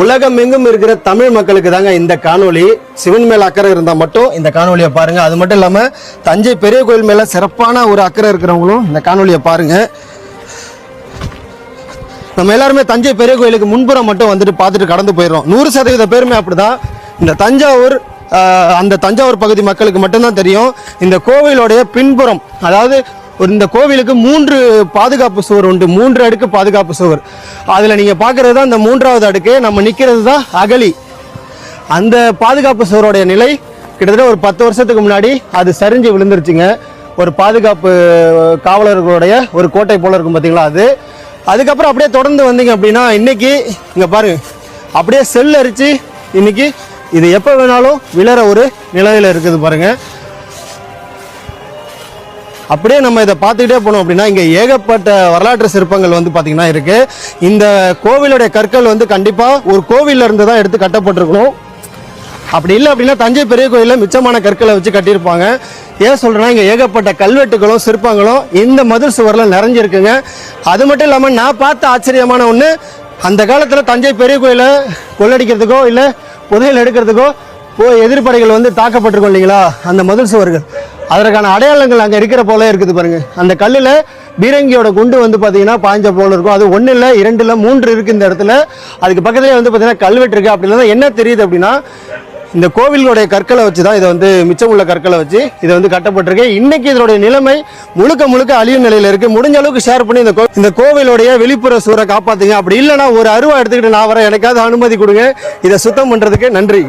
உலகமெங்கும் இருக்கிற தமிழ் மக்களுக்கு தாங்க இந்த காணொளி. சிவன் மேல அக்கறை இருந்தால் மட்டும் இந்த காணொலியை பாருங்க. அது மட்டும் இல்லாமல் தஞ்சை பெரிய கோயில் மேல சிறப்பான ஒரு அக்கறை இருக்கிறவங்களும் இந்த காணொலியை பாருங்க. நம்ம எல்லாருமே தஞ்சை பெரிய கோயிலுக்கு முன்புறம் மட்டும் வந்துட்டு பார்த்துட்டு கடந்து போயிடுறோம். 100% பேருமே அப்படிதான். இந்த தஞ்சாவூர் அந்த தஞ்சாவூர் பகுதி மக்களுக்கு மட்டும்தான் தெரியும் இந்த கோவிலுடைய பின்புறம். அதாவது இந்த கோவிலுக்கு 3 பாதுகாப்பு சுவர் உண்டு. 3 அடுக்கு பாதுகாப்பு சுவர். அதில் நீங்கள் பார்க்குறது தான் இந்த 3வது அடுக்கு. நம்ம நிற்கிறது தான் அகழி. அந்த பாதுகாப்பு சுவருடைய நிலை கிட்டத்தட்ட ஒரு 10 வருஷத்துக்கு முன்னாடி அது சரிஞ்சு விழுந்துருச்சுங்க. ஒரு பாதுகாப்பு காவலர்களுடைய ஒரு கோட்டை போல இருக்கும் பார்த்தீங்களா அது. அதுக்கப்புறம் அப்படியே தொடர்ந்து வந்தீங்க அப்படின்னா இன்னைக்கு இங்கே பாருங்க, அப்படியே செல் அரிச்சு இன்னைக்கு இது எப்போ வேணாலும் விழற ஒரு நிலையில் இருக்குது பாருங்க. அப்படியே நம்ம இதை பார்த்துக்கிட்டே போனோம் அப்படின்னா இங்கே ஏகப்பட்ட வரலாற்று சிற்பங்கள் வந்து பார்த்தீங்கன்னா இருக்கு. இந்த கோவிலுடைய கற்கள் வந்து கண்டிப்பாக ஒரு கோவிலில் இருந்து தான் எடுத்து கட்டப்பட்டிருக்கணும். அப்படி இல்லை அப்படின்னா தஞ்சை பெரிய கோயிலில் மிச்சமான கற்களை வச்சு கட்டியிருப்பாங்க. ஏன் சொல்கிறேன்னா இங்கே ஏகப்பட்ட கல்வெட்டுகளும் சிற்பங்களும் இந்த மதில் சுவரில் நிறைஞ்சிருக்குங்க. அது மட்டும் இல்லாமல் நான் பார்த்த ஆச்சரியமான ஒன்று, அந்த காலத்தில் தஞ்சை பெரிய கோயிலை கொள்ளடிக்கிறதுக்கோ இல்லை புதையல் எடுக்கிறதுக்கோ எதிர்ப்படைகள் வந்து தாக்கப்பட்டிருக்கோம் இல்லைங்களா, அந்த மதில் சுவர்கள் அதற்கான அடையாளங்கள் அங்கே இருக்கிற போல இருக்குது பாருங்க. அந்த கல்லில் பீரங்கியோட குண்டு வந்து பார்த்தீங்கன்னா பாய்ஞ்ச போல இருக்கும். அது 1 இல்லை 2 இல்லை 3 இருக்குது இந்த இடத்துல. அதுக்கு பக்கத்துலேயே வந்து பார்த்தீங்கன்னா கல்வெட்டு இருக்குது. அப்படின்னா என்ன தெரியுது அப்படின்னா இந்த கோவிலுடைய கற்களை வச்சு தான் இதை வந்து மிச்சம் உள்ள கற்களை வச்சு இதை வந்து கட்டப்பட்டிருக்கு. இன்னைக்கு இதனுடைய நிலைமை முழுக்க அழியும் நிலையில் இருக்கு. முடிஞ்ச அளவுக்கு ஷேர் பண்ணி இந்த கோவிலுடைய வெளிப்புற சூரை காப்பாத்துங்க. அப்படி இல்லைன்னா ஒரு அருவா எடுத்துக்கிட்டு நான் வரேன், எனக்காவது அனுமதி கொடுங்க இதை சுத்தம் பண்றதுக்கு. நன்றி.